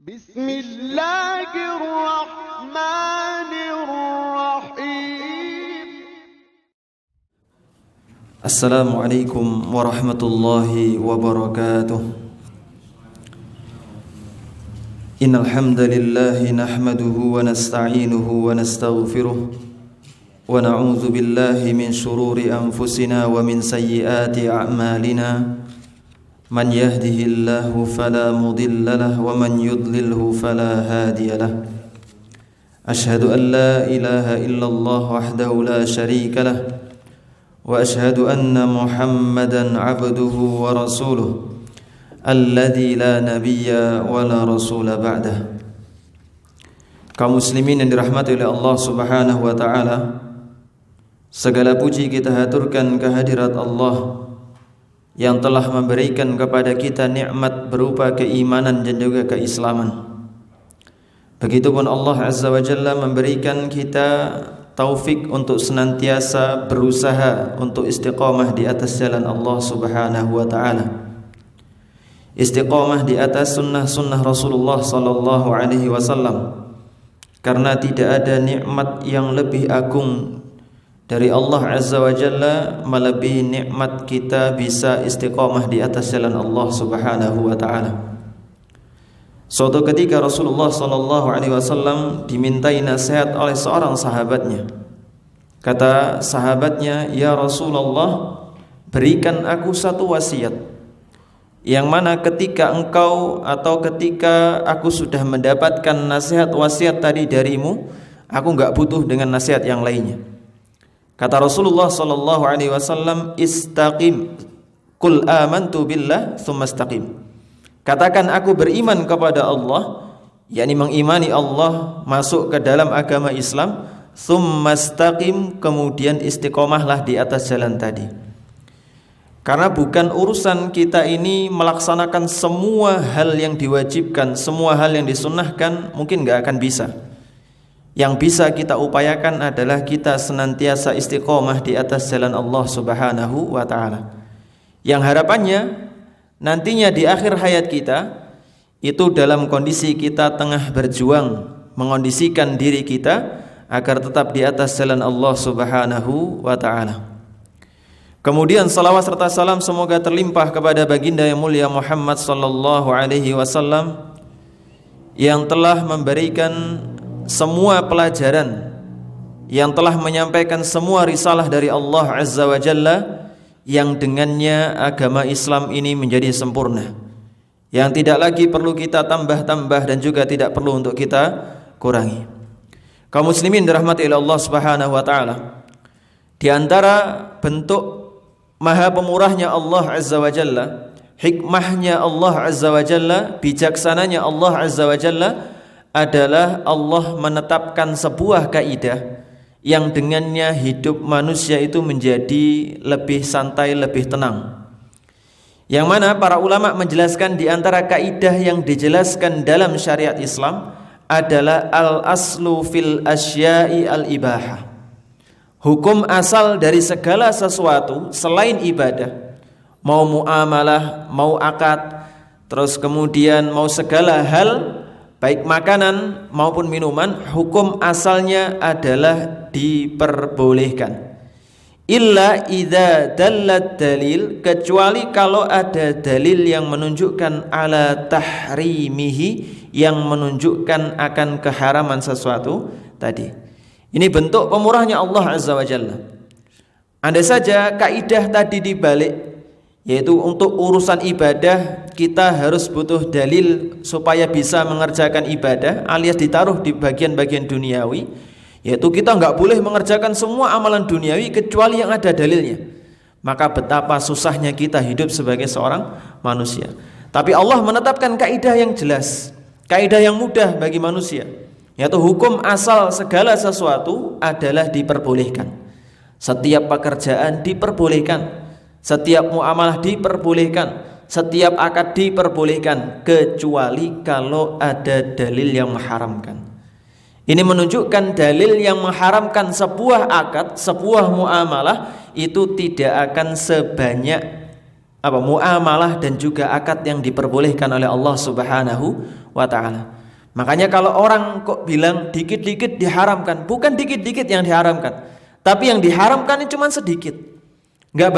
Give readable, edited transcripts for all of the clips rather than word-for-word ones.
بسم الله الرحمن الرحيم. السلام عليكم ورحمة الله وبركاته. إن الحمد لله نحمده ونستعينه ونستغفره ونعوذ بالله من شرور أنفسنا ومن سيئات أعمالنا. من يهده الله فلا مضل له ومن يضلله فلا هادي له. أشهد أن لا إله إلا الله وحده لا شريك له وأشهد أن محمدا عبده ورسوله الذي لا نبي ولا رسول بعده. Kaum muslimin yang dirahmati oleh Allah Subhanahu wa taala, segala puji kita haturkan kehadirat Allah yang telah memberikan kepada kita nikmat berupa keimanan dan juga keislaman. Begitupun Allah Azza wa Jalla memberikan kita taufik untuk senantiasa berusaha untuk istiqamah di atas jalan Allah Subhanahu wa taala. Istiqamah di atas sunnah-sunnah Rasulullah sallallahu alaihi wasallam. Karena tidak ada nikmat yang lebih agung dari Allah Azza wa Jalla melebihi nikmat kita bisa istiqamah di atas jalan Allah Subhanahu wa taala. Suatu ketika Rasulullah sallallahu alaihi wasallam dimintai nasihat oleh seorang sahabatnya. Kata sahabatnya, "Ya Rasulullah, berikan aku satu wasiat yang mana ketika engkau atau ketika aku sudah mendapatkan nasihat wasiat tadi darimu, aku enggak butuh dengan nasihat yang lainnya." Kata Rasulullah sallallahu alaihi wasallam, "Istaqim, qul amantu billah tsumma istaqim." Katakan aku beriman kepada Allah, yakni mengimani Allah, masuk ke dalam agama Islam, tsumma istaqim, kemudian istiqomahlah di atas jalan tadi. Karena bukan urusan kita ini melaksanakan semua hal yang diwajibkan, semua hal yang disunnahkan, mungkin enggak akan bisa. Yang bisa kita upayakan adalah kita senantiasa istiqomah di atas jalan Allah Subhanahu wa taala. Yang harapannya nantinya di akhir hayat kita itu dalam kondisi kita tengah berjuang mengondisikan diri kita agar tetap di atas jalan Allah Subhanahu wa taala. Kemudian salawat serta salam semoga terlimpah kepada baginda yang mulia Muhammad sallallahu alaihi wasallam yang telah memberikan semua pelajaran, yang telah menyampaikan semua risalah dari Allah Azza wa Jalla, yang dengannya agama Islam ini menjadi sempurna, yang tidak lagi perlu kita tambah-tambah dan juga tidak perlu untuk kita kurangi. Kaum muslimin dirahmati oleh Allah Subhanahu wa taala, di antara bentuk maha pemurahnya Allah Azza wa Jalla, hikmahnya Allah Azza wa Jalla, bijaksananya Allah Azza wa Jalla adalah Allah menetapkan sebuah kaidah yang dengannya hidup manusia itu menjadi lebih santai, lebih tenang. Yang mana para ulama menjelaskan di antara kaidah yang dijelaskan dalam syariat Islam adalah al-aslu fil asya'i al-ibahah. Hukum asal dari segala sesuatu selain ibadah, mau muamalah, mau akad, terus kemudian mau segala hal, baik makanan maupun minuman, hukum asalnya adalah diperbolehkan. Illa idza dallat dalil, kecuali kalau ada dalil yang menunjukkan ala tahrimihi, yang menunjukkan akan keharaman sesuatu tadi. Ini bentuk pemurahnya Allah Azza wa Jalla. Andai saja kaidah tadi dibalik, yaitu untuk urusan ibadah kita harus butuh dalil supaya bisa mengerjakan ibadah, alias ditaruh di bagian-bagian duniawi, yaitu kita enggak boleh mengerjakan semua amalan duniawi kecuali yang ada dalilnya. Maka betapa susahnya kita hidup sebagai seorang manusia. Tapi Allah menetapkan kaidah yang jelas, kaidah yang mudah bagi manusia, yaitu hukum asal segala sesuatu adalah diperbolehkan. Setiap pekerjaan diperbolehkan, setiap muamalah diperbolehkan, setiap akad diperbolehkan, kecuali kalau ada dalil yang mengharamkan. Ini menunjukkan dalil yang mengharamkan sebuah akad, sebuah muamalah itu tidak akan sebanyak muamalah dan juga akad yang diperbolehkan oleh Allah Subhanahu wa taala. Makanya kalau orang kok bilang dikit-dikit diharamkan, bukan dikit-dikit yang diharamkan, tapi yang diharamkan ini cuma sedikit. Enggak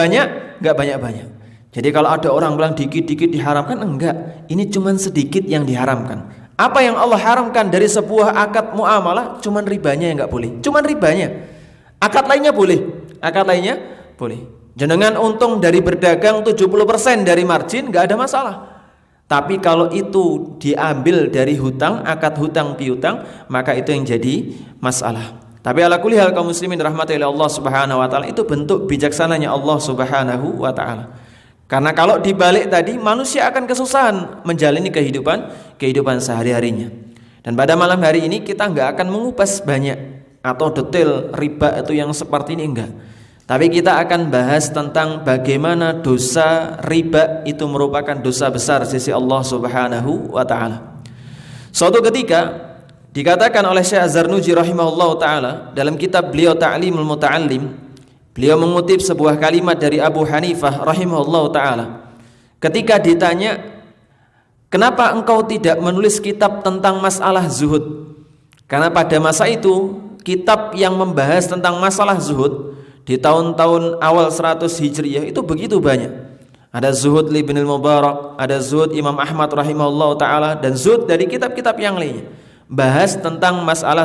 banyak-banyak. Jadi kalau ada orang bilang dikit-dikit diharamkan, enggak, ini cuma sedikit yang diharamkan. Apa yang Allah haramkan dari sebuah akad muamalah? Cuma ribanya yang enggak boleh. Cuma ribanya. Akad lainnya boleh. Jenengan untung dari berdagang 70% dari margin, enggak ada masalah. Tapi kalau itu diambil dari hutang, akad hutang piutang, maka itu yang jadi masalah. Tapi ala kulli hal kaum muslimin rahmati oleh Allah Subhanahu wa taala, itu bentuk bijaksananya Allah Subhanahu wa taala. Karena kalau dibalik tadi, manusia akan kesusahan menjalani kehidupan sehari-harinya. Dan pada malam hari ini kita enggak akan mengupas banyak atau detail riba itu yang seperti ini, enggak. Tapi kita akan bahas tentang bagaimana dosa riba itu merupakan dosa besar sisi Allah Subhanahu wa taala. Suatu ketika dikatakan oleh Syekh Az-Zarnuji rahimahullah taala dalam kitab beliau Ta'limul Muta'allim, beliau mengutip sebuah kalimat dari Abu Hanifah rahimahullah taala. Ketika ditanya, "Kenapa engkau tidak menulis kitab tentang masalah zuhud?" Karena pada masa itu kitab yang membahas tentang masalah zuhud di tahun-tahun awal 100 Hijriyah itu begitu banyak. Ada zuhud li Ibnul Mubarak, ada zuhud Imam Ahmad rahimahullah ta'ala, dan zuhud dari kitab-kitab yang lainnya bahas tentang masalah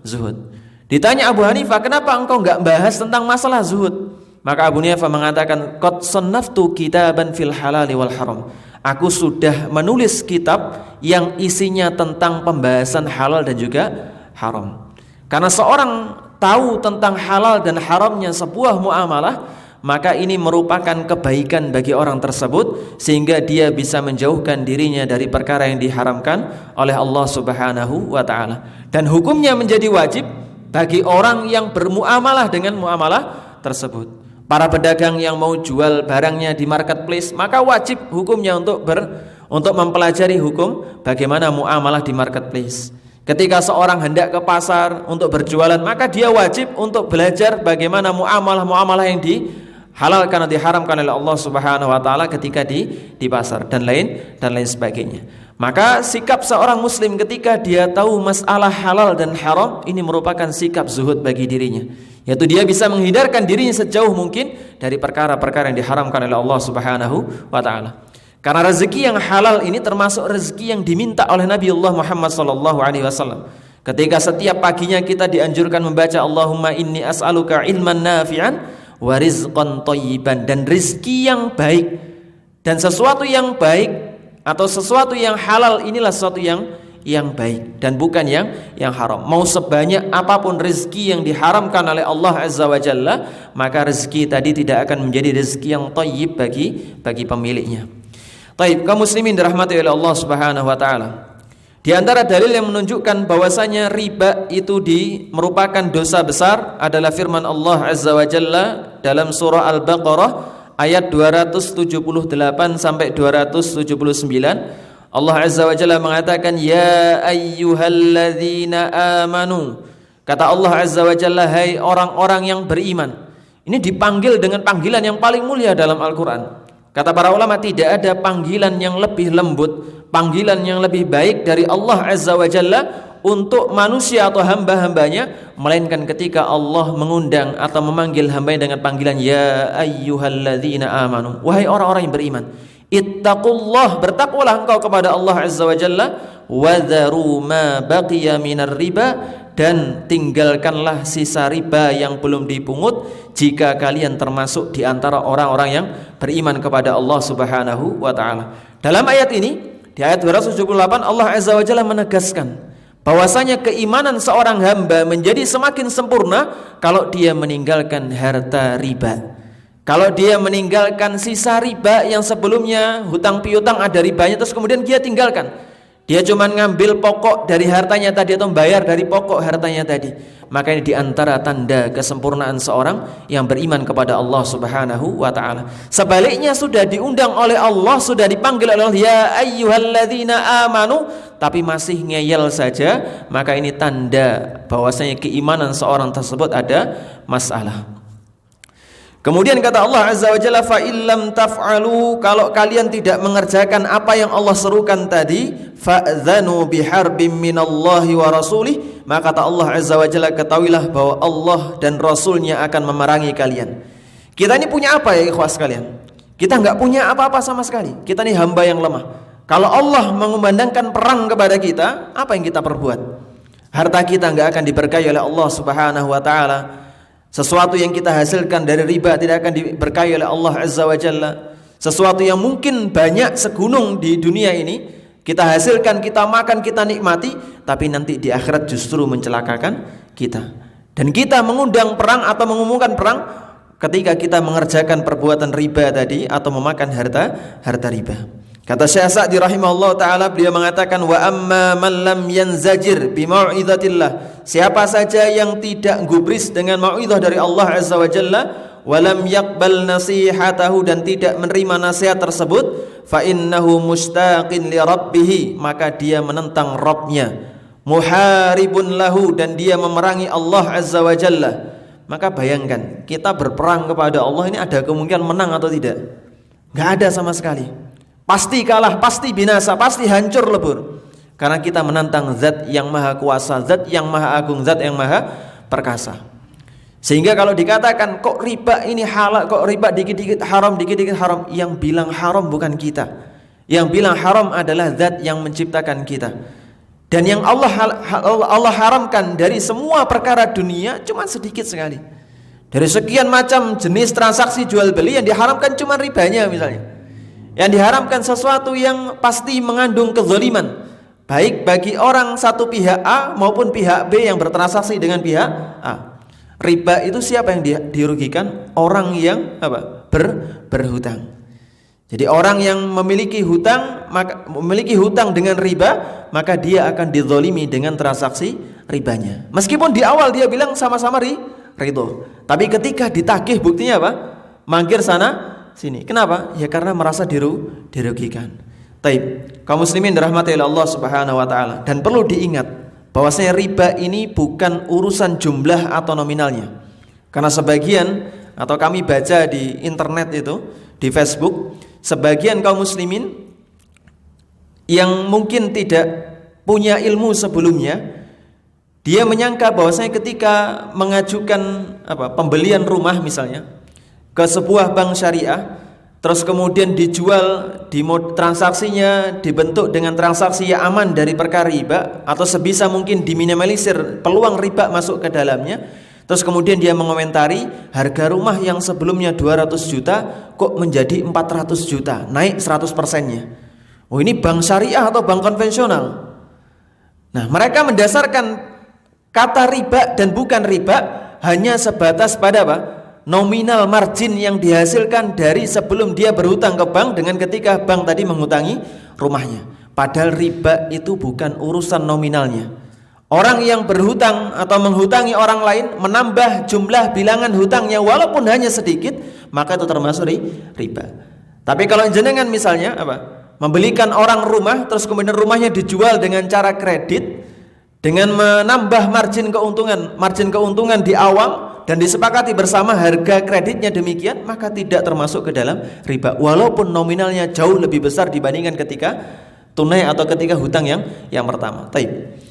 zuhud. Ditanya Abu Hanifah, kenapa engkau enggak bahas tentang masalah zuhud? Maka Abu Hanifah mengatakan, qad sannaftu kitaban fil halali wal haram. Aku sudah menulis kitab yang isinya tentang pembahasan halal dan juga haram. Karena seorang tahu tentang halal dan haramnya sebuah muamalah, maka ini merupakan kebaikan bagi orang tersebut sehingga dia bisa menjauhkan dirinya dari perkara yang diharamkan oleh Allah Subhanahu wa taala. Dan hukumnya menjadi wajib bagi orang yang bermuamalah dengan muamalah tersebut. Para pedagang yang mau jual barangnya di marketplace, maka wajib hukumnya untuk mempelajari hukum bagaimana muamalah di marketplace. Ketika seorang hendak ke pasar untuk berjualan, maka dia wajib untuk belajar bagaimana muamalah yang dihalalkan atau diharamkan oleh Allah Subhanahu wa taala ketika di pasar dan lain sebagainya. Maka sikap seorang muslim ketika dia tahu masalah halal dan haram ini merupakan sikap zuhud bagi dirinya, yaitu dia bisa menghindarkan dirinya sejauh mungkin dari perkara-perkara yang diharamkan oleh Allah Subhanahu wa taala. Karena rezeki yang halal ini termasuk rezeki yang diminta oleh Nabiullah Muhammad SAW. Ketika setiap paginya kita dianjurkan membaca Allahumma inni as'aluka ilman nafi'an wa rizqan thayyiban, dan rezeki yang baik dan sesuatu yang baik atau sesuatu yang halal inilah sesuatu yang baik dan bukan yang haram. Mau sebanyak apapun rezeki yang diharamkan oleh Allah Azza wa Jalla, maka rezeki tadi tidak akan menjadi rezeki yang thayyib bagi pemiliknya. Baik, kaum muslimin dirahmati oleh Allah Subhanahu wa taala. Di antara dalil yang menunjukkan bahwasanya riba itu merupakan dosa besar adalah firman Allah Azza wa Jalla dalam surah Al-Baqarah ayat 278 sampai 279. Allah Azza wa Jalla mengatakan, "Ya ayyuhalladzina amanu." Kata Allah Azza wa Jalla, hai orang-orang yang beriman. Ini dipanggil dengan panggilan yang paling mulia dalam Al-Qur'an. Kata para ulama, tidak ada panggilan yang lebih lembut, panggilan yang lebih baik dari Allah Azza wa Jalla untuk manusia atau hamba-hambanya, melainkan ketika Allah mengundang atau memanggil hambanya dengan panggilan ya ayyuhalladzina amanu, wahai orang-orang yang beriman, ittaqullah, bertakwalah engkau kepada Allah Azza wa Jalla, wadharu ma baqiya minar riba, dan tinggalkanlah sisa riba yang belum dipungut jika kalian termasuk di antara orang-orang yang beriman kepada Allah Subhanahu wa taala. Dalam ayat ini, di ayat 278, Allah Azza wa Jalla menegaskan bahwasanya keimanan seorang hamba menjadi semakin sempurna kalau dia meninggalkan harta riba. Kalau dia meninggalkan sisa riba yang sebelumnya hutang piutang ada ribanya, terus kemudian dia tinggalkan. Dia cuma ngambil pokok dari hartanya tadi atau bayar dari pokok hartanya tadi. Maka ini diantara tanda kesempurnaan seorang yang beriman kepada Allah Subhanahu wa ta'ala. Sebaliknya sudah diundang oleh Allah, sudah dipanggil oleh Allah, ya ayyuhalladzina amanu, tapi masih ngeyel saja, maka ini tanda bahwasanya keimanan seorang tersebut ada masalah. Kemudian kata Allah Azza wa Jalla, fa illam taf'alu, kalau kalian tidak mengerjakan apa yang Allah serukan tadi, fa'dzanu biharbim minallahi wa rasulih, maka kata Allah Azza wa Jalla, ketahuilah bahwa Allah dan Rasulnya akan memerangi kalian. Kita ini punya apa ya ikhwas sekalian? Kita enggak punya apa-apa sama sekali. Kita ini hamba yang lemah. Kalau Allah mengumandangkan perang kepada kita, apa yang kita perbuat? Harta kita enggak akan diberkahi oleh Allah Subhanahu wa taala. Sesuatu yang kita hasilkan dari riba tidak akan diberkahi oleh Allah Azza wa Jalla. Sesuatu yang mungkin banyak segunung di dunia ini kita hasilkan, kita makan, kita nikmati, tapi nanti di akhirat justru mencelakakan kita. Dan kita mengundang perang atau mengumumkan perang ketika kita mengerjakan perbuatan riba tadi atau memakan harta riba. Kata Syekh Sa'di rahimahullah ta'ala, beliau mengatakan, wa amma man lam yanzajir bimau'izatillah, siapa saja yang tidak gubris dengan mau'izah dari Allah Azza wa Jalla, wa lam yaqbal nasihatahu, dan tidak menerima nasihat tersebut, fa innahu mustaqin li rabbih, maka dia menentang Rabbnya, muharibun lahu, dan dia memerangi Allah Azza wa Jalla. Maka bayangkan, kita berperang kepada Allah ini ada kemungkinan menang atau tidak? Gak ada sama sekali. Pasti kalah, pasti binasa, pasti hancur lebur. Karena kita menantang zat yang maha kuasa, zat yang maha agung, zat yang maha perkasa. Sehingga kalau dikatakan kok riba ini halal, kok riba dikit-dikit haram, dikit-dikit haram, yang bilang haram bukan kita. Yang bilang haram adalah zat yang menciptakan kita. Dan yang Allah haramkan dari semua perkara dunia cuma sedikit sekali. Dari sekian macam jenis transaksi jual beli, yang diharamkan cuma ribanya misalnya. Yang diharamkan sesuatu yang pasti mengandung kezaliman, baik bagi orang satu pihak A maupun pihak B yang bertransaksi dengan pihak A. Riba itu siapa yang dirugikan? Orang yang berhutang. Jadi orang yang memiliki hutang dengan riba, maka dia akan dizalimi dengan transaksi ribanya. Meskipun di awal dia bilang sama-sama ridho, tapi ketika ditagih buktinya apa? Mangkir sana sini. Kenapa? Ya karena merasa dirugikan. Taib. Kaum muslimin dirahmati oleh Allah Subhanahu wa taala, dan perlu diingat bahwasanya riba ini bukan urusan jumlah atau nominalnya. Karena sebagian, atau kami baca di internet itu, di Facebook, sebagian kaum muslimin yang mungkin tidak punya ilmu sebelumnya, dia menyangka bahwasanya ketika mengajukan pembelian rumah misalnya ke sebuah bank syariah, terus kemudian dijual, transaksinya dibentuk dengan transaksi yang aman dari perkara riba, atau sebisa mungkin diminimalisir peluang riba masuk ke dalamnya. Terus kemudian dia mengomentari harga rumah yang sebelumnya 200 juta kok menjadi 400 juta, naik 100%-nya. Oh, ini bank syariah atau bank konvensional. Nah, mereka mendasarkan kata riba dan bukan riba hanya sebatas pada nominal margin yang dihasilkan dari sebelum dia berhutang ke bank dengan ketika bank tadi menghutangi rumahnya. Padahal riba itu bukan urusan nominalnya. Orang yang berhutang atau menghutangi orang lain, menambah jumlah bilangan hutangnya walaupun hanya sedikit, maka itu termasuk riba. Tapi kalau jenengan misalnya membelikan orang rumah, terus kemudian rumahnya dijual dengan cara kredit, dengan menambah margin keuntungan di awal, dan disepakati bersama harga kreditnya demikian, maka tidak termasuk ke dalam riba, walaupun nominalnya jauh lebih besar dibandingkan ketika tunai atau ketika hutang yang pertama. Taib.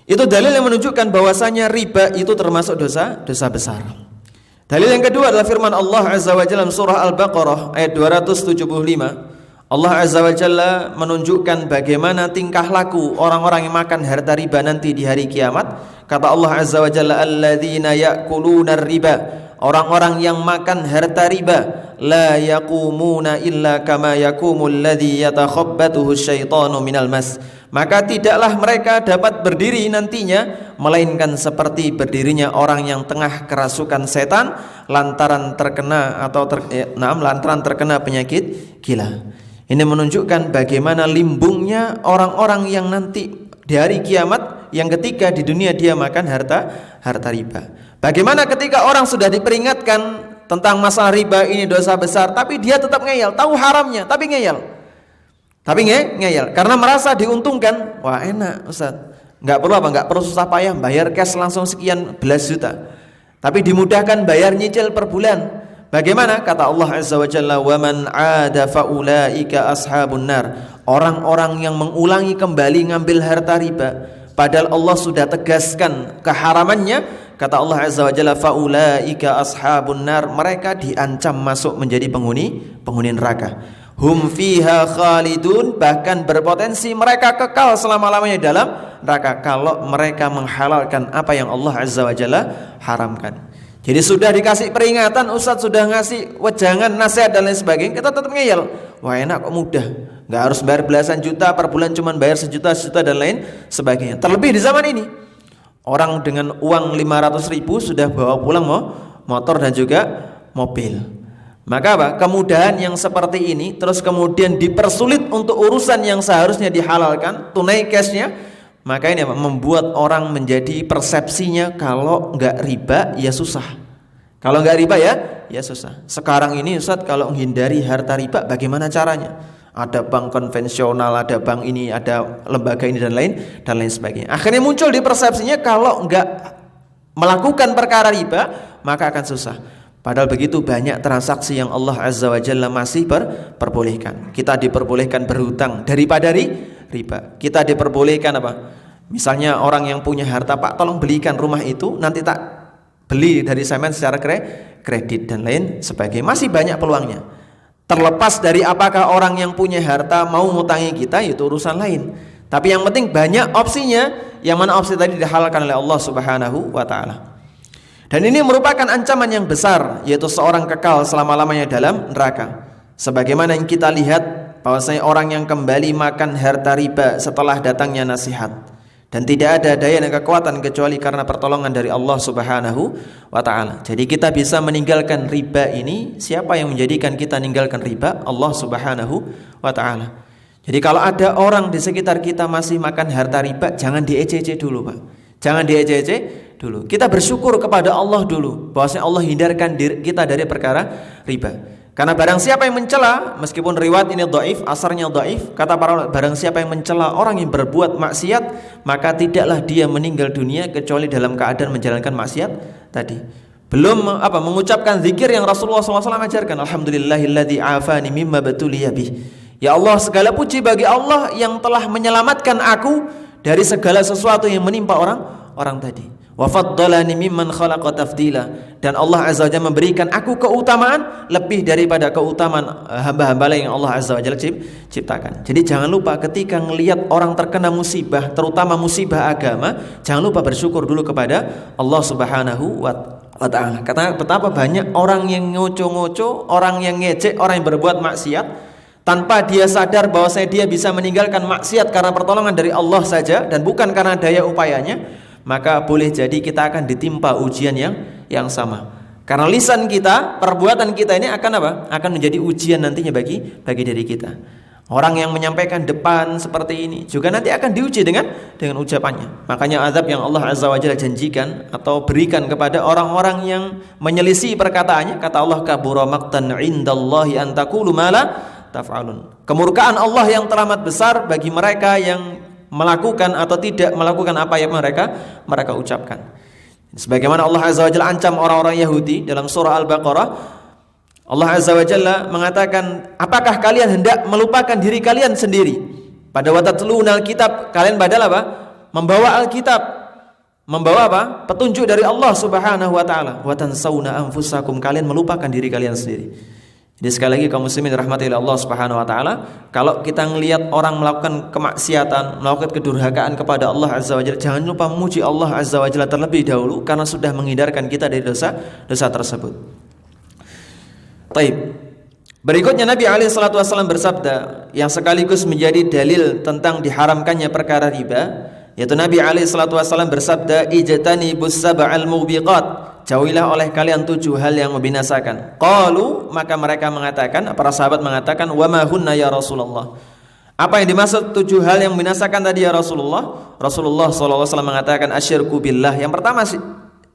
Itu dalil yang menunjukkan bahwasanya riba itu termasuk dosa besar. Dalil yang kedua adalah firman Allah Azza wa Jalla dalam surah Al-Baqarah ayat 275. Allah Azza wa Jalla menunjukkan bagaimana tingkah laku orang-orang yang makan harta riba nanti di hari kiamat. Kata Allah Azza wa Jalla, alladzina ya'kuluna riba, orang-orang yang makan harta riba, la yaqumuna illa kama yaqumul ladzi yatakhabbathu asyaitanu minal mas, maka tidaklah mereka dapat berdiri nantinya melainkan seperti berdirinya orang yang tengah kerasukan setan lantaran terkena penyakit gila. Ini menunjukkan bagaimana limbungnya orang-orang yang nanti di hari kiamat, yang ketika di dunia dia makan harta riba. Bagaimana ketika orang sudah diperingatkan tentang masalah riba ini dosa besar, tapi dia tetap ngeyel, tahu haramnya tapi ngeyel. Karena merasa diuntungkan. Wah, enak Ustaz, nggak perlu susah payah bayar cash langsung sekian belas juta, tapi dimudahkan bayar nyicil per bulan, Bagaimana? Kata Allah Azza wa Jalla, "Wa man 'ada fa ulaika ashabun nar." Orang-orang yang mengulangi kembali ngambil harta riba, padahal Allah sudah tegaskan keharamannya, kata Allah Azza wa Jalla, "Fa ulaika ashabun nar." Mereka diancam masuk menjadi penghuni neraka. Hum fiha khalidun, bahkan berpotensi mereka kekal selama-lamanya dalam neraka kalau mereka menghalalkan apa yang Allah Azza wa Jalla haramkan. Jadi sudah dikasih peringatan, Ustadz sudah ngasih wejangan, nasihat dan lain sebagainya, kita tetap ngeyel. Wah enak kok, mudah, nggak harus bayar belasan juta per bulan, cuman bayar sejuta dan lain sebagainya. Terlebih di zaman ini, orang dengan uang 500.000 sudah bawa pulang motor dan juga mobil. Maka apa? Kemudahan yang seperti ini terus kemudian dipersulit untuk urusan yang seharusnya dihalalkan, tunai cashnya. Maka ini apa? Membuat orang menjadi persepsinya kalau nggak riba ya susah. Kalau nggak riba ya susah. Sekarang ini Ustadz, kalau menghindari harta riba bagaimana caranya? Ada bank konvensional, ada bank ini, ada lembaga ini dan lain sebagainya. Akhirnya muncul di persepsinya kalau nggak melakukan perkara riba maka akan susah. Padahal begitu banyak transaksi yang Allah Azza wa Jalla masih perbolehkan. Kita diperbolehkan berhutang daripada riba. Kita diperbolehkan apa? Misalnya orang yang punya harta, Pak tolong belikan rumah itu, nanti tak beli dari sampean secara kredit dan lain sebagainya. Masih banyak peluangnya. Terlepas dari apakah orang yang punya harta mau ngutangi kita, itu urusan lain. Tapi yang penting banyak opsinya, yang mana opsi tadi dihalalkan oleh Allah Subhanahu wa taala. Dan ini merupakan ancaman yang besar, yaitu seorang kekal selama-lamanya dalam neraka. Sebagaimana yang kita lihat bahwasanya orang yang kembali makan harta riba setelah datangnya nasihat, dan tidak ada daya dan kekuatan kecuali karena pertolongan dari Allah Subhanahu wa taala. Jadi kita bisa meninggalkan riba ini. Siapa yang menjadikan kita meninggalkan riba? Allah Subhanahu wa taala. Jadi kalau ada orang di sekitar kita masih makan harta riba, jangan diece-ece dulu, Pak. Jangan diece-ece dulu. Kita bersyukur kepada Allah dulu bahwasanya Allah hindarkan kita dari perkara riba. Karena barang siapa yang mencela, meskipun riwayat ini dhaif, asarnya dhaif, kata para ulama, barang siapa yang mencela orang yang berbuat maksiat, maka tidaklah dia meninggal dunia kecuali dalam keadaan menjalankan maksiat tadi. Belum mengucapkan zikir yang Rasulullah SAW ajarkan. Alhamdulillahilladzi afani mimma batuliya bih. Ya Allah, segala puji bagi Allah yang telah menyelamatkan aku dari segala sesuatu yang menimpa orang tadi. Wa faddalani mimman khalaqa tafdila, dan Allah Azza wa Jalla memberikan aku keutamaan lebih daripada keutamaan hamba-hamba lain yang Allah Azza wa Jalla ciptakan. Jadi jangan lupa ketika ngelihat orang terkena musibah, terutama musibah agama, jangan lupa bersyukur dulu kepada Allah Subhanahu wa taala. Karena betapa banyak orang yang ngoco-ngoco, orang yang ngecek, orang yang berbuat maksiat tanpa dia sadar bahwasanya dia bisa meninggalkan maksiat karena pertolongan dari Allah saja dan bukan karena daya upayanya. Maka boleh jadi kita akan ditimpa ujian yang sama. Karena lisan kita, perbuatan kita ini akan apa? Akan menjadi ujian nantinya bagi diri kita. Orang yang menyampaikan depan seperti ini juga nanti akan diuji dengan ucapannya. Makanya azab yang Allah Azza wa Jalla janjikan atau berikan kepada orang-orang yang menyelisih perkataannya, kata Allah, kabura maqtan 'indallahi an taqulu ma la taf'alun. Kemurkaan Allah yang teramat besar bagi mereka yang melakukan atau tidak melakukan apa yang mereka ucapkan. Sebagaimana Allah Azza wa Jalla ancam orang-orang Yahudi dalam surah Al-Baqarah, Allah Azza wa Jalla mengatakan, apakah kalian hendak melupakan diri kalian sendiri? Pada watatlunal kitab, kalian padahal apa? Membawa Alkitab, membawa apa? Petunjuk dari Allah Subhanahu wa taala. Wa tansawna anfusakum, kalian melupakan diri kalian sendiri. Jadi sekali lagi kaum muslimin rahmati Allah Subhanahu wa taala, kalau kita ngelihat orang melakukan kemaksiatan, melakukan kedurhakaan kepada Allah Azza wa Jalla, jangan lupa memuji Allah Azza wa Jalla terlebih dahulu karena sudah menghindarkan kita dari dosa tersebut. Baik. Berikutnya Nabi alaihi salatu wasallam bersabda yang sekaligus menjadi dalil tentang diharamkannya perkara riba, yaitu Nabi alaihi salatu wasallam bersabda, ijtanibus sab'al mubiqat, jauhilah oleh kalian 7 hal yang membinasakan. Qalu, maka mereka mengatakan, para sahabat mengatakan, wa ma hunna ya Rasulullah. Apa yang dimaksud 7 hal yang membinasakan tadi ya Rasulullah? Rasulullah sallallahu alaihi wasallam mengatakan asyirku billah. Yang pertama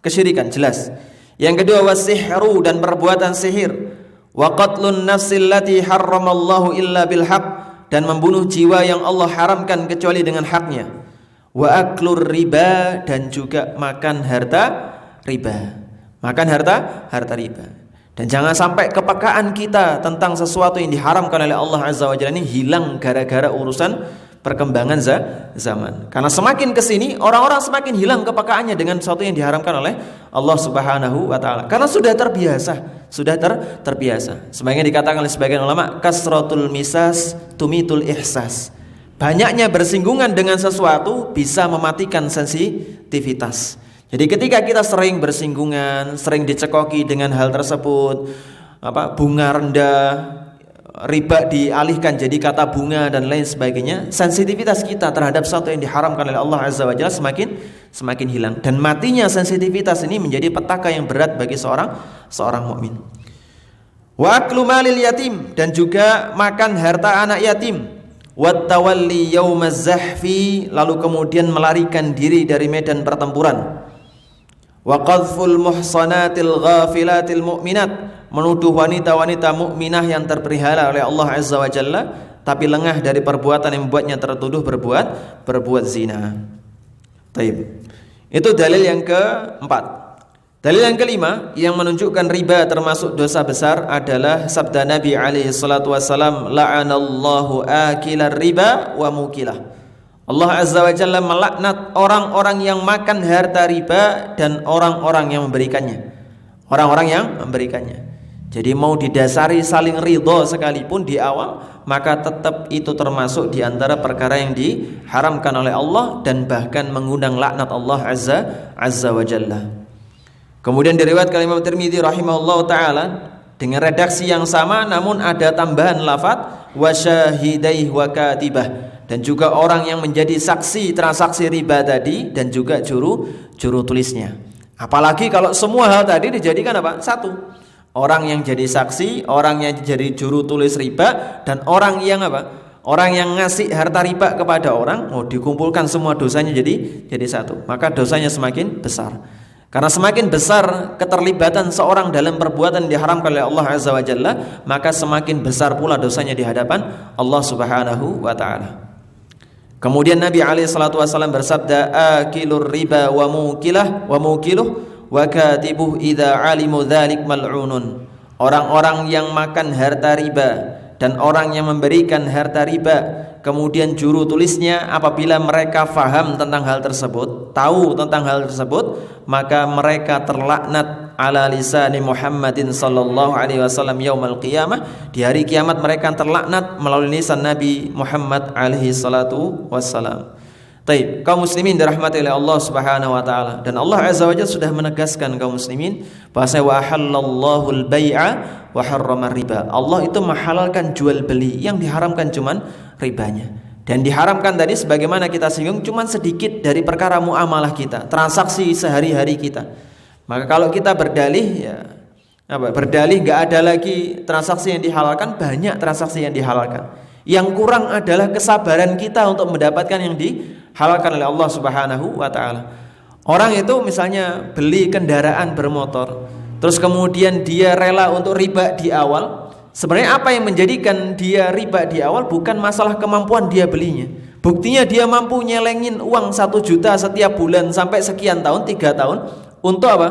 kesyirikan, jelas. Yang kedua wasihru, dan perbuatan sihir. Wa qatlun nafsil lati harramallahu illa bil haq, dan membunuh jiwa yang Allah haramkan kecuali dengan haknya. Wa aklur riba, dan juga makan harta riba. Makan harta riba. Dan jangan sampai kepekaan kita tentang sesuatu yang diharamkan oleh Allah Azza wa Jalla ini hilang gara-gara urusan perkembangan zaman. Karena semakin kesini orang-orang semakin hilang kepekaannya dengan sesuatu yang diharamkan oleh Allah Subhanahu wa taala. Karena sudah terbiasa, terbiasa. Sebagaimana dikatakan oleh sebagian ulama, kasratul misas tumitul ihsas. Banyaknya bersinggungan dengan sesuatu bisa mematikan sensitivitas. Jadi ketika kita sering bersinggungan, sering dicekoki dengan hal tersebut, bunga rendah, riba dialihkan jadi kata bunga dan lain sebagainya, sensitivitas kita terhadap sesuatu yang diharamkan oleh Allah Azza wa Jalla semakin hilang. Dan matinya sensitivitas ini menjadi petaka yang berat bagi seorang mukmin. Wa aklu malil yatim, dan juga makan harta anak yatim. Wat tawalli yaumaz zahfi, lalu kemudian melarikan diri dari medan pertempuran. Wa qadhful muhsanatil ghafilatil mu'minat, menuduh wanita-wanita mukminah yang terpelihara oleh Allah Azza wa Jalla tapi lengah dari perbuatan yang membuatnya tertuduh berbuat zina. Taib. Itu dalil yang keempat. Dalil yang kelima yang menunjukkan riba termasuk dosa besar adalah sabda Nabi alaihi salatu wasalam, la'anallahu akilar riba wa mukilah. Allah Azza wa Jalla melaknat orang-orang yang makan harta riba dan orang-orang yang memberikannya. Orang-orang yang memberikannya. Jadi mau didasari saling ridho sekalipun di awal, maka tetap itu termasuk di antara perkara yang diharamkan oleh Allah dan bahkan mengundang laknat Allah Azza wa Jalla. Kemudian diriwayatkan Imam Tirmidzi rahimahullah taala dengan redaksi yang sama namun ada tambahan lafaz wa syahidai wa katibah, dan juga orang yang menjadi saksi transaksi riba tadi dan juga juru tulisnya. Apalagi kalau semua hal tadi dijadikan satu. Orang yang jadi saksi, orang yang jadi juru tulis riba, dan orang yang orang yang ngasih harta riba kepada orang, dikumpulkan semua dosanya jadi satu. Maka dosanya semakin besar. Karena semakin besar keterlibatan seorang dalam perbuatan yang diharamkan oleh Allah Azza wa Jalla, maka semakin besar pula dosanya di hadapan Allah Subhanahu wa taala. Kemudian Nabi alaihi salatu wasallam bersabda, akilur riba wa mukiluh wa katibuh idza alimu dzalik mal'unun. Orang-orang yang makan harta riba dan orang yang memberikan harta riba, kemudian juru tulisnya apabila mereka faham tentang hal tersebut, tahu tentang hal tersebut, maka mereka terlaknat ala lisani Muhammadin sallallahu alaihi wasallam yaumil qiyamah. Di hari kiamat mereka terlaknat melalui lisan Nabi Muhammad alaihi salatu wassalam. Taib, kaum muslimin dirahmati oleh Allah Subhanahu wa taala, dan Allah Azza wa Jalla sudah menegaskan kaum muslimin bahwa wa halallahu al-bai'a wa harrama riba. Allah itu menghalalkan jual beli, yang diharamkan cuman ribanya. Dan diharamkan tadi sebagaimana kita singgung cuman sedikit dari perkara muamalah kita, transaksi sehari-hari kita. Maka kalau kita berdalih berdalih enggak ada lagi transaksi yang dihalalkan, banyak transaksi yang dihalalkan. Yang kurang adalah kesabaran kita untuk mendapatkan yang dihalalkan oleh Allah Subhanahu wa taala. Orang itu misalnya beli kendaraan bermotor, terus kemudian dia rela untuk riba di awal. Sebenarnya apa yang menjadikan dia riba di awal bukan masalah kemampuan dia belinya. Buktinya dia mampu nyelengin uang 1 juta setiap bulan sampai sekian tahun, 3 tahun. Untuk apa?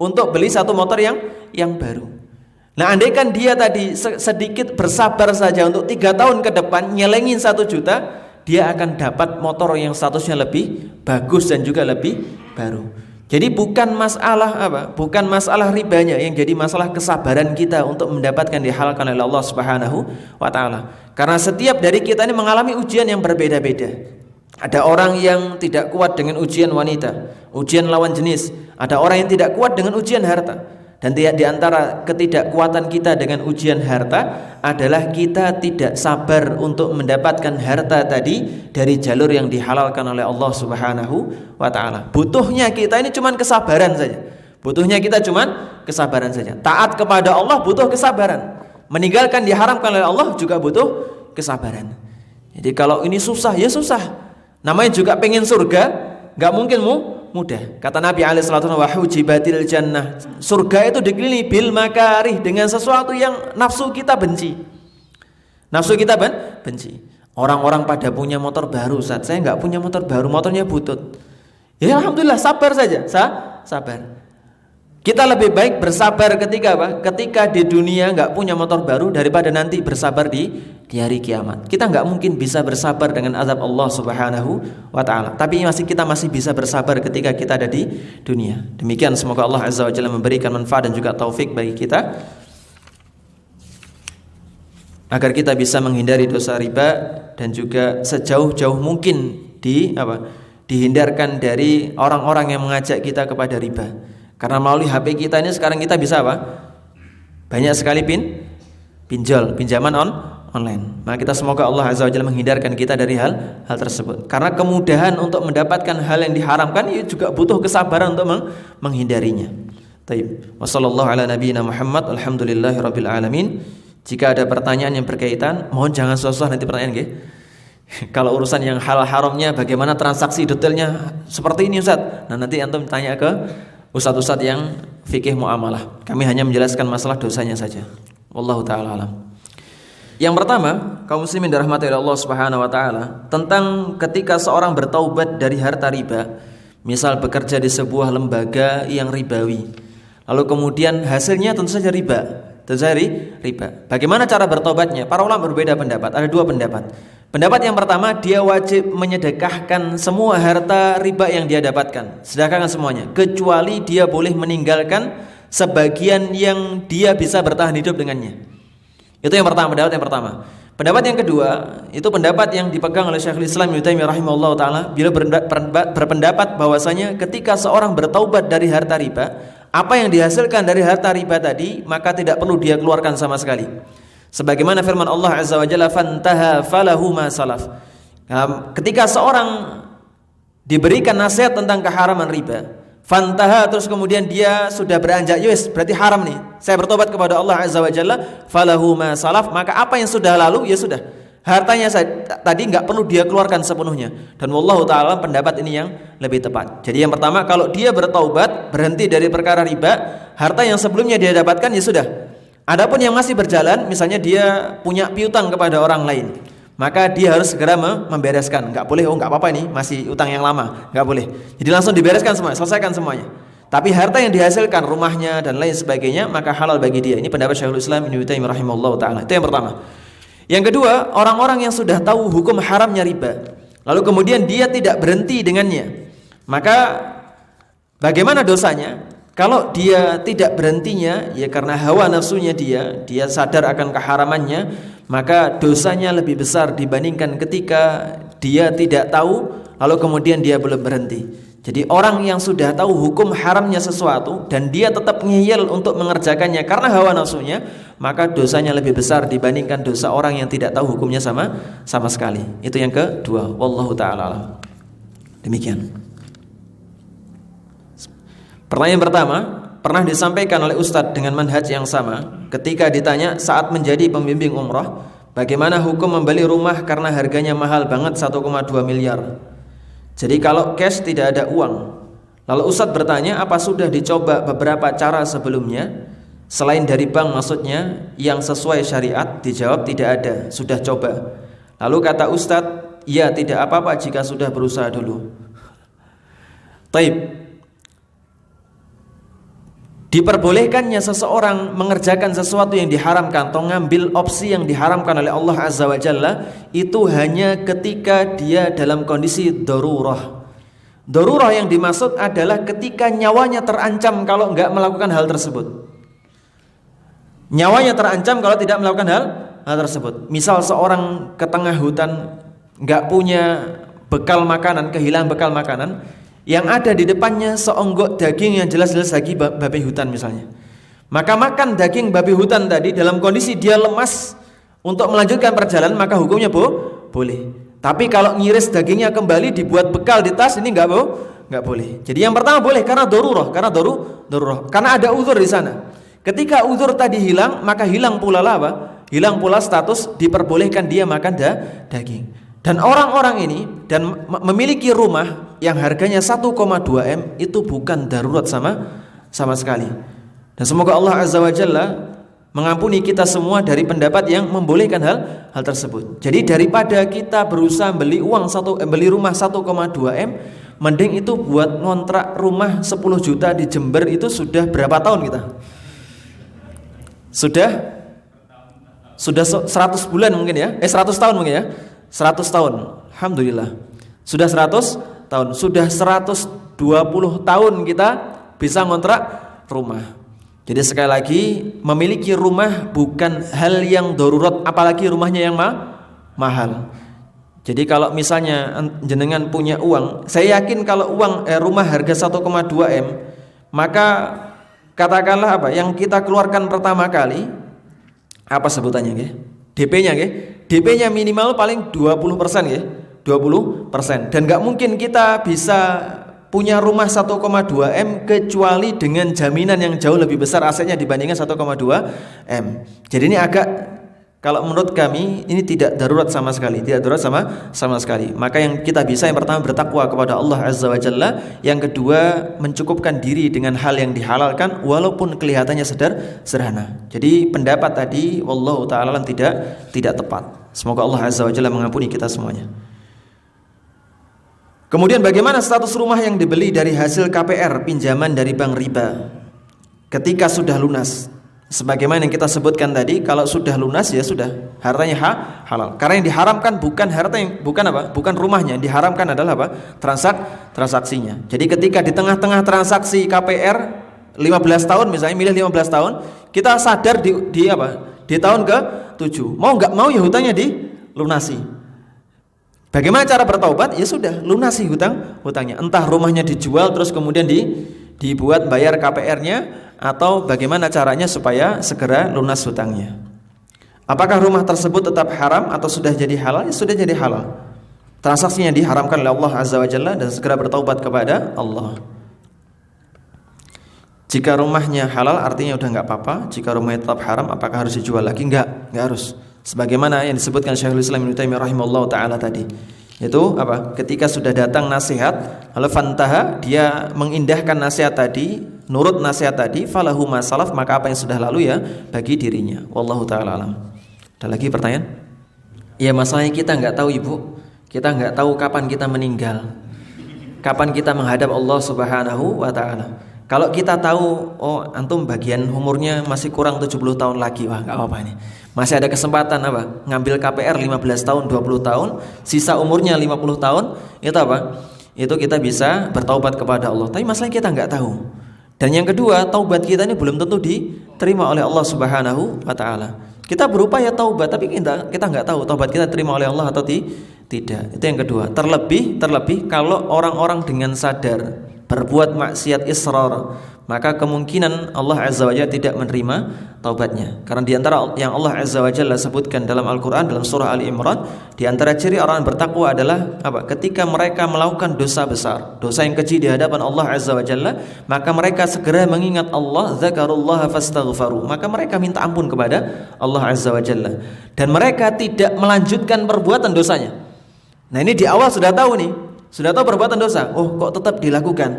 Untuk beli satu motor yang baru. Nah, andaikan dia tadi sedikit bersabar saja untuk 3 tahun ke depan nyelengin 1 juta, dia akan dapat motor yang statusnya lebih bagus dan juga lebih baru. Jadi bukan masalah ribanya, yang jadi masalah kesabaran kita untuk mendapatkan dihalalkan oleh Allah Subhanahu wa taala. Karena setiap dari kita ini mengalami ujian yang berbeda-beda. Ada orang yang tidak kuat dengan ujian wanita, ujian lawan jenis. Ada orang yang tidak kuat dengan ujian harta. Dan di antara ketidakkuatan kita dengan ujian harta adalah kita tidak sabar untuk mendapatkan harta tadi dari jalur yang dihalalkan oleh Allah Subhanahu wa taala. Butuhnya kita ini cuman kesabaran saja. Taat kepada Allah butuh kesabaran. Meninggalkan diharamkan oleh Allah juga butuh kesabaran. Jadi kalau ini susah, ya susah. Namanya juga pengen surga, enggak mungkin mudah. Kata Nabi alaihi salatu wasallam, wa hujibatil jannah. Surga itu dikelilingi bil makarih, dengan sesuatu yang nafsu kita benci. Orang-orang pada punya motor baru, Ustaz. Saya enggak punya motor baru, motornya butut. Ya alhamdulillah, sabar saja. Sabar. Kita lebih baik bersabar ketika apa? Ketika di dunia nggak punya motor baru daripada nanti bersabar di hari kiamat. Kita nggak mungkin bisa bersabar dengan azab Allah Subhanahu wa taala. Tapi kita masih bisa bersabar ketika kita ada di dunia. Demikian, semoga Allah Azza wa Jalla memberikan manfaat dan juga taufik bagi kita agar kita bisa menghindari dosa riba dan juga sejauh-jauh mungkin dihindarkan dari orang-orang yang mengajak kita kepada riba. Karena melalui HP kita ini sekarang kita bisa apa? Banyak sekali pinjaman online. Maka kita semoga Allah Azza wa Jalla menghindarkan kita dari hal tersebut. Karena kemudahan untuk mendapatkan hal yang diharamkan itu juga butuh kesabaran untuk menghindarinya. Taib. Wassallallahu ala nabiyyina Muhammad. Alhamdulillahirabbil alamin. Jika ada pertanyaan yang berkaitan, mohon jangan susah nanti pertanyaan nggih. Kalau urusan yang hal haramnya bagaimana transaksi detailnya seperti ini Ustaz. Nah, nanti antum tanya ke ustaz-ustaz yang fikih muamalah. Kami hanya menjelaskan masalah dosanya saja. Wallahu taala alam. Yang pertama, kaum muslimin dirahmati oleh Allah Subhanahu wa taala, tentang ketika seorang bertaubat dari harta riba, misal bekerja di sebuah lembaga yang ribawi. Lalu kemudian hasilnya tentu saja riba. Bagaimana cara bertobatnya? Para ulama berbeda pendapat. Ada dua pendapat. Pendapat yang pertama, dia wajib menyedekahkan semua harta riba yang dia dapatkan. Sedekahkan semuanya, kecuali dia boleh meninggalkan sebagian yang dia bisa bertahan hidup dengannya. Itu yang pertama, pendapat yang pertama. Pendapat yang kedua, itu pendapat yang dipegang oleh Syekhul Islam Ibnu Taimiyah rahimahullah taala. Beliau berpendapat bahwasanya ketika seorang bertaubat dari harta riba, apa yang dihasilkan dari harta riba tadi maka tidak perlu dia keluarkan sama sekali. Sebagaimana firman Allah Azza wa Jalla, fantaha falahu ma salaf. Ketika seorang diberikan nasihat tentang keharaman riba, fantaha, terus kemudian dia sudah beranjak, yes berarti haram nih, saya bertobat kepada Allah Azza wa Jalla, falahu ma salaf, maka apa yang sudah lalu ya sudah, hartanya tadi nggak perlu dia keluarkan sepenuhnya. Dan wallahu taala pendapat ini yang lebih tepat. Jadi yang pertama, kalau dia bertaubat berhenti dari perkara riba, harta yang sebelumnya dia dapatkan ya sudah. Adapun yang masih berjalan, misalnya dia punya piutang kepada orang lain, maka dia harus segera membereskan. Nggak boleh, nggak apa-apa ini masih utang yang lama, nggak boleh. Jadi langsung dibereskan semua, selesaikan semuanya. Tapi harta yang dihasilkan, rumahnya dan lain sebagainya, maka halal bagi dia. Ini pendapat Syekhul Islam Ibnu Taimiyah rahimahullah taala. Itu yang pertama. Yang kedua, orang-orang yang sudah tahu hukum haramnya riba, lalu kemudian dia tidak berhenti dengannya, maka bagaimana dosanya? Kalau dia tidak berhentinya, ya karena hawa nafsunya dia sadar akan keharamannya, maka dosanya lebih besar dibandingkan ketika dia tidak tahu, lalu kemudian dia belum berhenti. Jadi orang yang sudah tahu hukum haramnya sesuatu dan dia tetap ngeyel untuk mengerjakannya karena hawa nafsunya, maka dosanya lebih besar dibandingkan dosa orang yang tidak tahu hukumnya sama sekali. Itu yang kedua. Wallahu ta'ala alam. Demikian. Pertanyaan pertama, pernah disampaikan oleh Ustadz dengan manhaj yang sama ketika ditanya saat menjadi pembimbing umrah, bagaimana hukum membeli rumah karena harganya mahal banget 1,2 miliar. Jadi kalau cash tidak ada uang. Lalu Ustadz bertanya, apa sudah dicoba beberapa cara sebelumnya selain dari bank maksudnya yang sesuai syariat? Dijawab tidak ada, sudah coba. Lalu kata Ustadz, ya tidak apa-apa jika sudah berusaha dulu. Taib. Diperbolehkannya seseorang mengerjakan sesuatu yang diharamkan atau ngambil opsi yang diharamkan oleh Allah Azza wa Jalla itu hanya ketika dia dalam kondisi darurah. Darurah yang dimaksud adalah ketika nyawanya terancam kalau enggak melakukan hal tersebut. Nyawanya terancam kalau tidak melakukan hal tersebut. Misal seorang ke tengah hutan enggak punya bekal makanan, kehilangan bekal makanan, yang ada di depannya seonggok daging yang jelas-jelas daging babi hutan misalnya. Maka makan daging babi hutan tadi dalam kondisi dia lemas untuk melanjutkan perjalanan, maka hukumnya boleh. Tapi kalau ngiris dagingnya kembali dibuat bekal di tas, ini enggak boleh. Jadi yang pertama boleh karena darurah, karena ada uzur di sana. Ketika uzur tadi hilang, maka hilang pula apa? Hilang pula status diperbolehkan dia makan daging. Dan orang-orang ini dan memiliki rumah yang harganya 1,2 M itu bukan darurat sama sekali. Dan semoga Allah Azza wa Jalla mengampuni kita semua dari pendapat yang membolehkan hal tersebut. Jadi daripada kita berusaha beli rumah 1,2 M, Mending itu buat ngontrak rumah 10 juta di Jember itu sudah berapa tahun kita? Sudah 100 bulan mungkin ya. 100 tahun mungkin ya. 100 tahun. Alhamdulillah. Sudah 100 tahun. Sudah 120 tahun kita bisa ngontrak rumah. Jadi sekali lagi, memiliki rumah bukan hal yang darurat, apalagi rumahnya yang mahal. Jadi kalau misalnya jenengan punya uang, saya yakin kalau rumah harga 1,2 M, maka katakanlah apa yang kita keluarkan pertama kali, apa sebutannya nggih? DP-nya nggih? DP-nya minimal paling 20% nggih. 20%. Dan enggak mungkin kita bisa punya rumah 1,2 M kecuali dengan jaminan yang jauh lebih besar asetnya dibandingkan 1,2 M. Jadi ini agak, kalau menurut kami ini tidak darurat sama sekali, tidak darurat sama sekali. Maka yang kita bisa, yang pertama bertakwa kepada Allah Azza wa Jalla, yang kedua mencukupkan diri dengan hal yang dihalalkan walaupun kelihatannya sederhana. Jadi pendapat tadi wallahu taala tidak tepat. Semoga Allah Azza wa Jalla mengampuni kita semuanya. Kemudian bagaimana status rumah yang dibeli dari hasil KPR, pinjaman dari bank riba ketika sudah lunas? Sebagaimana yang kita sebutkan tadi, kalau sudah lunas ya sudah, hartanya halal. Karena yang diharamkan bukan harta, bukan rumahnya, yang diharamkan adalah apa? Transaksinya. Jadi ketika di tengah-tengah transaksi KPR 15 tahun misalnya, milih 15 tahun, kita sadar di tahun ke-7. Mau enggak mau ya hutangnya dilunasi. Bagaimana cara bertaubat? Ya sudah, lunasi hutangnya. Entah rumahnya dijual terus kemudian dibuat bayar KPR-nya, atau bagaimana caranya supaya segera lunas hutangnya. Apakah rumah tersebut tetap haram atau sudah jadi halal? Ya sudah jadi halal. Transaksinya diharamkan oleh Allah Azza wa Jalla dan segera bertaubat kepada Allah. Jika rumahnya halal artinya udah enggak apa-apa. Jika rumahnya tetap haram apakah harus dijual lagi? Enggak harus. Sebagaimana yang disebutkan Syekhul Islam Ibnu Taimiyah rahimahullahu taala tadi. Itu apa? Ketika sudah datang nasihat, lalu fantaha, dia mengindahkan nasihat tadi, nurut nasihat tadi, falahu ma salaf, maka apa yang sudah lalu ya bagi dirinya. Wallahu taala alam. Ada lagi pertanyaan? Ya, masalahnya kita enggak tahu, Ibu. Kita enggak tahu kapan kita meninggal. Kapan kita menghadap Allah Subhanahu wa taala. Kalau kita tahu, oh antum bagian umurnya masih kurang 70 tahun lagi, wah enggak apa-apa ini. Masih ada kesempatan apa? Ngambil KPR 15 tahun, 20 tahun, sisa umurnya 50 tahun, itu apa? Itu kita bisa bertaubat kepada Allah. Tapi masalahnya kita enggak tahu. Dan yang kedua, taubat kita ini belum tentu diterima oleh Allah Subhanahu wa taala. Kita berupaya taubat, tapi kita enggak tahu taubat kita diterima oleh Allah atau tidak. Itu yang kedua. Terlebih kalau orang-orang dengan sadar berbuat maksiat israr, maka kemungkinan Allah Azza wa Jalla tidak menerima taubatnya. Karena di antara yang Allah Azza wa Jalla sebutkan dalam Al-Qur'an dalam surah Ali Imran, di antara ciri orang bertakwa adalah apa? Ketika mereka melakukan dosa besar, dosa yang keji di hadapan Allah Azza wa Jalla, maka mereka segera mengingat Allah, dzakarullaha fastaghfaru. Maka mereka minta ampun kepada Allah Azza wa Jalla dan mereka tidak melanjutkan perbuatan dosanya. Nah, ini di awal sudah tahu nih. Sudah tahu perbuatan dosa, oh kok tetap dilakukan,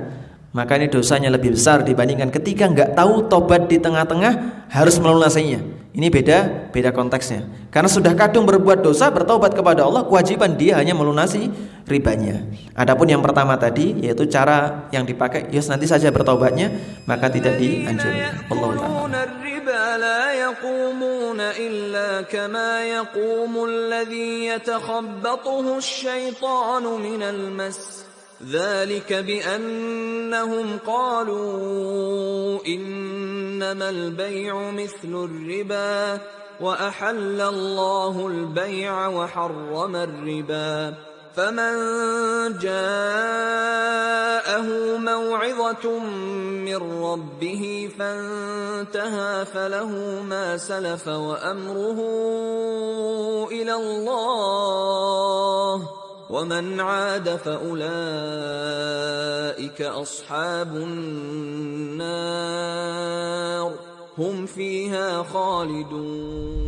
maka ini dosanya lebih besar dibandingkan ketika enggak tahu tobat di tengah-tengah harus melunasinya. Ini beda konteksnya. Karena sudah kadung berbuat dosa, bertobat kepada Allah, kewajiban dia hanya melunasi ribanya. Adapun yang pertama tadi, yaitu cara yang dipakai, yes nanti saja bertobatnya, maka tidak dianjurkan. Allah Ta'ala. لا يقومون إلا كما يقوم الذي يتخبطه الشيطان من المس ذلك بأنهم قالوا إنما البيع مثل الربا وأحل الله البيع وحرم الربا فمن جاءه موعظة من ربه فانتهى فله ما سلف وأمره إلى الله ومن عاد فأولئك أصحاب النار هم فيها خالدون.